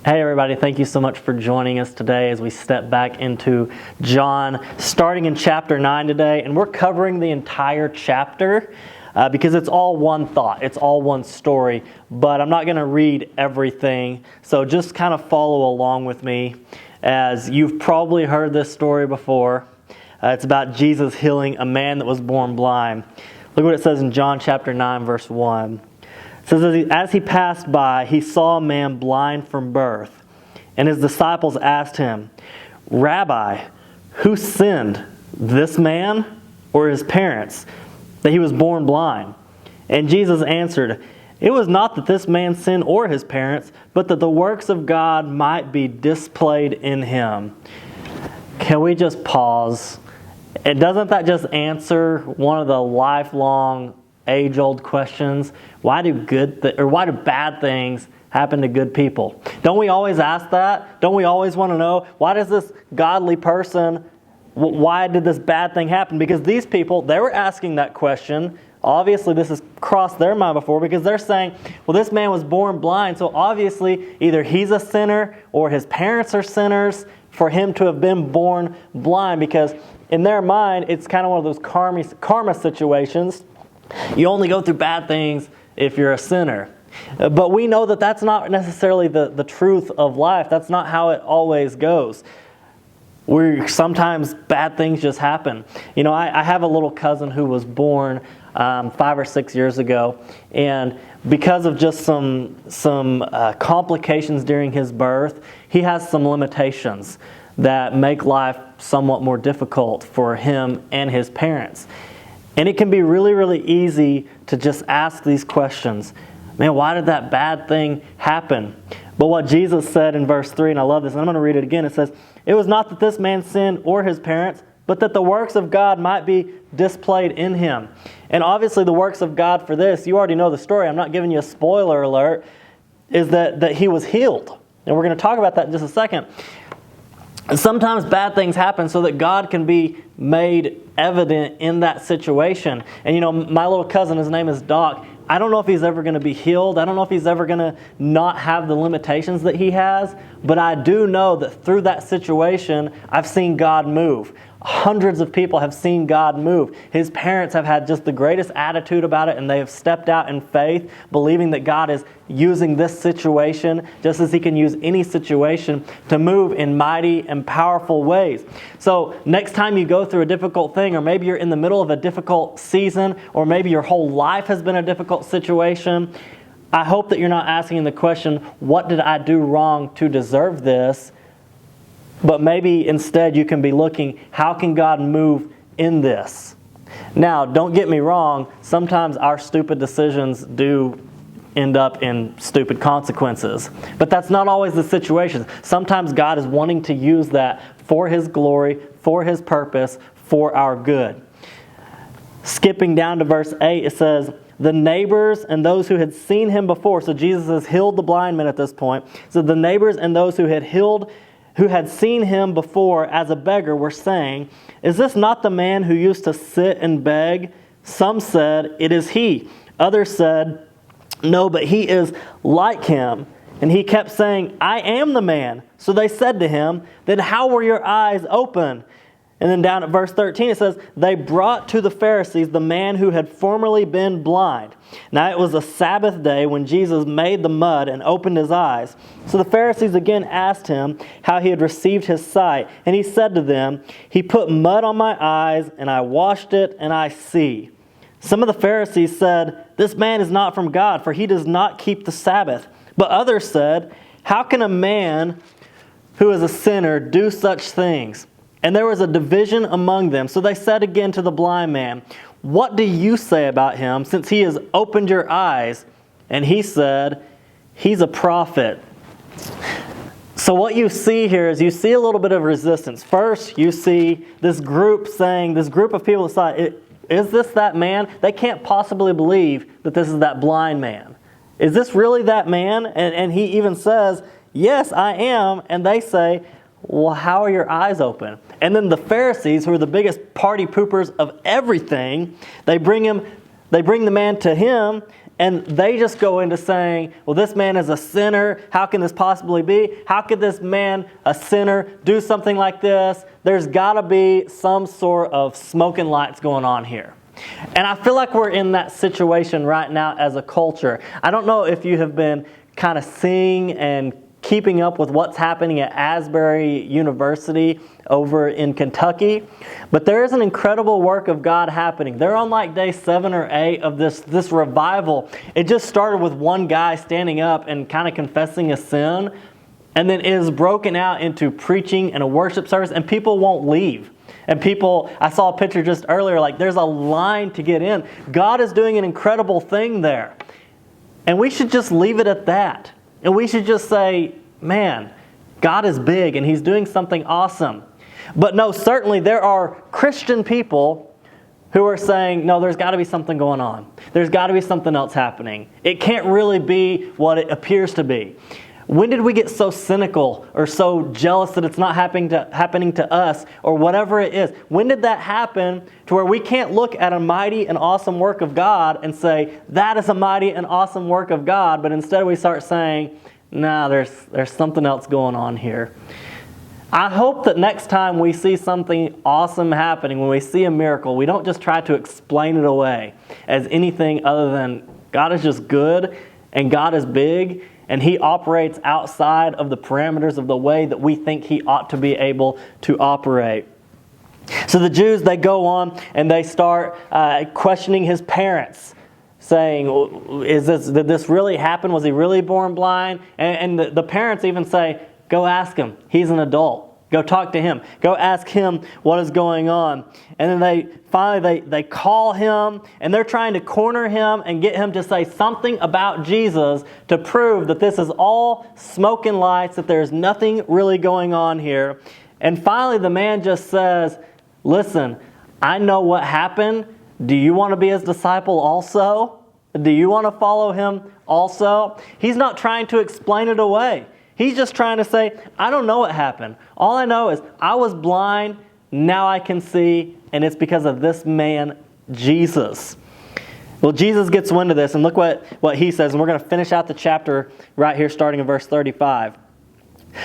Hey everybody, thank you so much for joining us today as we step back into John, starting in chapter 9 today. And we're covering the entire chapter because it's all one thought, it's all one story. But I'm not going to read everything, so just kind of follow along with me as you've probably heard this story before. It's about Jesus healing a man that was born blind. Look what it says in John chapter 9, verse 1. It says, as he passed by, he saw a man blind from birth. And his disciples asked him, Rabbi, who sinned, this man or his parents, that he was born blind? And Jesus answered, it was not that this man sinned or his parents, but that the works of God might be displayed in him. Can we just pause? And doesn't that just answer one of the lifelong age-old questions? Why do why do bad things happen to good people? Don't we always ask that? Don't we always want to know, why does this godly person, why did this bad thing happen? Because these people, they were asking that question. Obviously, this has crossed their mind before because they're saying, well, this man was born blind, so obviously either he's a sinner or his parents are sinners for him to have been born blind, because in their mind, it's kind of one of those karma situations. You only go through bad things if you're a sinner. But we know that that's not necessarily the truth of life. That's not how it always goes. Sometimes bad things just happen. You know, I have a little cousin who was born 5 or 6 years ago, and because of just some complications during his birth, he has some limitations that make life somewhat more difficult for him and his parents. And it can be really, really easy to just ask these questions. Man, why did that bad thing happen? But what Jesus said in verse 3, and I love this, and I'm going to read it again. It says, it was not that this man sinned or his parents, but that the works of God might be displayed in him. And obviously the works of God for this, you already know the story. I'm not giving you a spoiler alert, is that he was healed. And we're going to talk about that in just a second. And sometimes bad things happen so that God can be made evident in that situation. And you know, my little cousin, his name is Doc. I don't know if he's ever going to be healed. I don't know if he's ever going to not have the limitations that he has. But I do know that through that situation, I've seen God move. Hundreds of people have seen God move. His parents have had just the greatest attitude about it, and they have stepped out in faith, believing that God is using this situation, just as He can use any situation, to move in mighty and powerful ways. So next time you go through a difficult thing, or maybe you're in the middle of a difficult season, or maybe your whole life has been a difficult situation, I hope that you're not asking the question, what did I do wrong to deserve this? But maybe instead you can be looking, how can God move in this? Now, don't get me wrong, sometimes our stupid decisions do end up in stupid consequences. But that's not always the situation. Sometimes God is wanting to use that for His glory, for His purpose, for our good. Skipping down to verse 8, it says, the neighbors and those who had seen him before, so Jesus has healed the blind man at this point. So the neighbors and those who had seen him before as a beggar were saying, is this not the man who used to sit and beg? Some said, it is he. Others said, no, but he is like him. And he kept saying, I am the man. So they said to him, then how were your eyes open? And then down at verse 13 it says, they brought to the Pharisees the man who had formerly been blind. Now it was a Sabbath day when Jesus made the mud and opened his eyes. So the Pharisees again asked him how he had received his sight. And he said to them, he put mud on my eyes, and I washed it, and I see. Some of the Pharisees said, this man is not from God, for he does not keep the Sabbath. But others said, how can a man who is a sinner do such things? And there was a division among them. So they said again to the blind man, what do you say about him, since he has opened your eyes? And he said, he's a prophet. So what you see here is you see a little bit of resistance. First, you see this group of people decide, is this that man? They can't possibly believe that this is that blind man. Is this really that man? And he even says, yes, I am. And they say, well, how are your eyes open? And then the Pharisees, who are the biggest party poopers of everything, they bring the man to him, And they just go into saying, well, this man is a sinner. How can this possibly be? How could this man, a sinner, do something like this? There's got to be some sort of smoke and lights going on here. And I feel like we're in that situation right now as a culture. I don't know if you have been kind of seeing and keeping up with what's happening at Asbury University over in Kentucky, but there is an incredible work of God happening. They're on like day 7 or 8 of this revival. It just started with one guy standing up and kind of confessing a sin, and then it is broken out into preaching and a worship service, and people won't leave. And people, I saw a picture just earlier, like there's a line to get in. God is doing an incredible thing there. And we should just leave it at that. And we should just say, man, God is big and He's doing something awesome. But no, certainly there are Christian people who are saying, no, there's got to be something going on. There's got to be something else happening. It can't really be what it appears to be. When did we get so cynical or so jealous that it's not happening to us or whatever it is? When did that happen to where we can't look at a mighty and awesome work of God and say, that is a mighty and awesome work of God, but instead we start saying, nah, there's something else going on here. I hope that next time we see something awesome happening, when we see a miracle, we don't just try to explain it away as anything other than God is just good and God is big and He operates outside of the parameters of the way that we think He ought to be able to operate. So the Jews, they go on and they start questioning His parents, saying, did this really happen? Was he really born blind? And the parents even say, go ask him. He's an adult. Go talk to him. Go ask him what is going on. And then they call him, and they're trying to corner him and get him to say something about Jesus to prove that this is all smoke and lights, that there's nothing really going on here. And finally the man just says, listen, I know what happened. Do you want to be His disciple also? Do you want to follow Him also? He's not trying to explain it away. He's just trying to say, I don't know what happened. All I know is I was blind, now I can see, and it's because of this man, Jesus. Well, Jesus gets wind of this, and look what He says, and we're going to finish out the chapter right here starting in verse 35.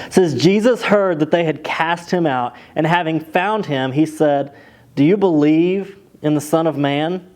It says, Jesus heard that they had cast him out, and having found him, He said, do you believe in the Son of Man?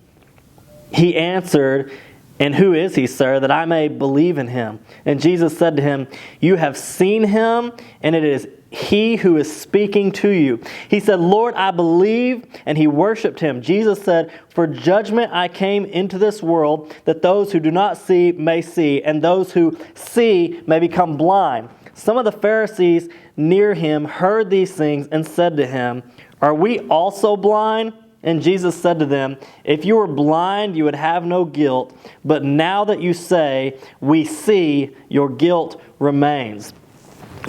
He answered, and who is He, sir, that I may believe in Him? And Jesus said to him, you have seen Him, and it is He who is speaking to you. He said, Lord, I believe, and he worshipped Him. Jesus said, for judgment I came into this world, that those who do not see may see, and those who see may become blind. Some of the Pharisees near Him heard these things and said to Him, are we also blind? And Jesus said to them, if you were blind, you would have no guilt. But now that you say, we see, your guilt remains.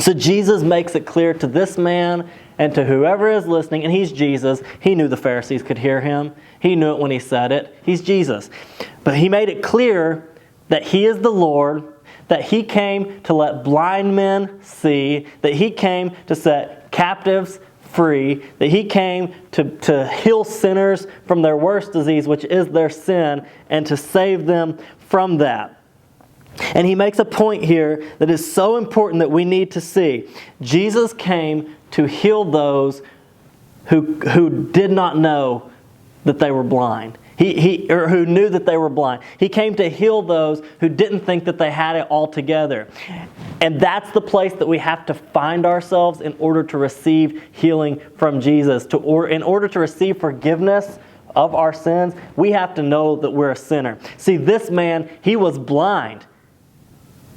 So Jesus makes it clear to this man and to whoever is listening, and He's Jesus. He knew the Pharisees could hear Him. He knew it when He said it. He's Jesus. But He made it clear that He is the Lord, that He came to let blind men see, that He came to set captives free, that He came to heal sinners from their worst disease, which is their sin, and to save them from that. And He makes a point here that is so important that we need to see. Jesus came to heal those who did not know that they were blind. Or who knew that they were blind. He came to heal those who didn't think that they had it all together. And that's the place that we have to find ourselves in order to receive healing from Jesus. In order to receive forgiveness of our sins, we have to know that we're a sinner. See, this man, he was blind,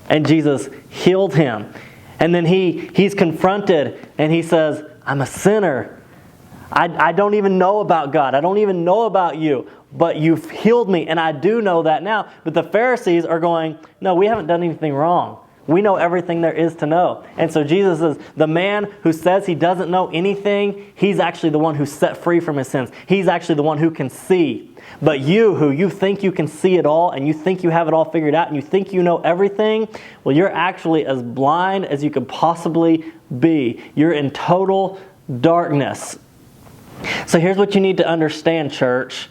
and Jesus healed him. And then he's confronted, and he says, I'm a sinner. I don't even know about God. I don't even know about you. But you've healed me, and I do know that now. But the Pharisees are going, no, we haven't done anything wrong. We know everything there is to know. And so Jesus is the man who says he doesn't know anything. He's actually the one who's set free from his sins. He's actually the one who can see. But you, who you think you can see it all, and you think you have it all figured out, and you think you know everything, well, you're actually as blind as you could possibly be. You're in total darkness. So here's what you need to understand, church,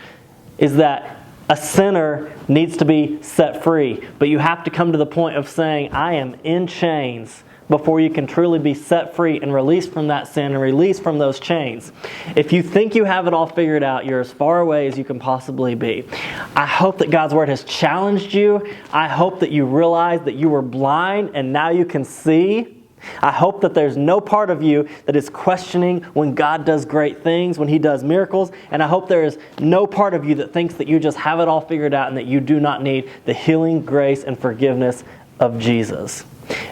is that A sinner needs to be set free, but you have to come to the point of saying, I am in chains, before you can truly be set free and released from that sin and released from those chains. If you think you have it all figured out, you're as far away as you can possibly be. I hope that God's Word has challenged you. I hope that you realize that you were blind and now you can see. I hope that there's no part of you that is questioning when God does great things, when He does miracles. And I hope there is no part of you that thinks that you just have it all figured out and that you do not need the healing, grace, and forgiveness of Jesus.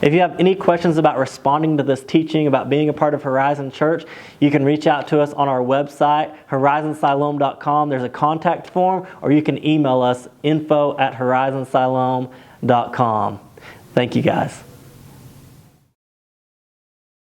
If you have any questions about responding to this teaching, about being a part of Horizon Church, you can reach out to us on our website, horizonsiloam.com. There's a contact form, or you can email us, info@horizonsiloam.com. Thank you, guys.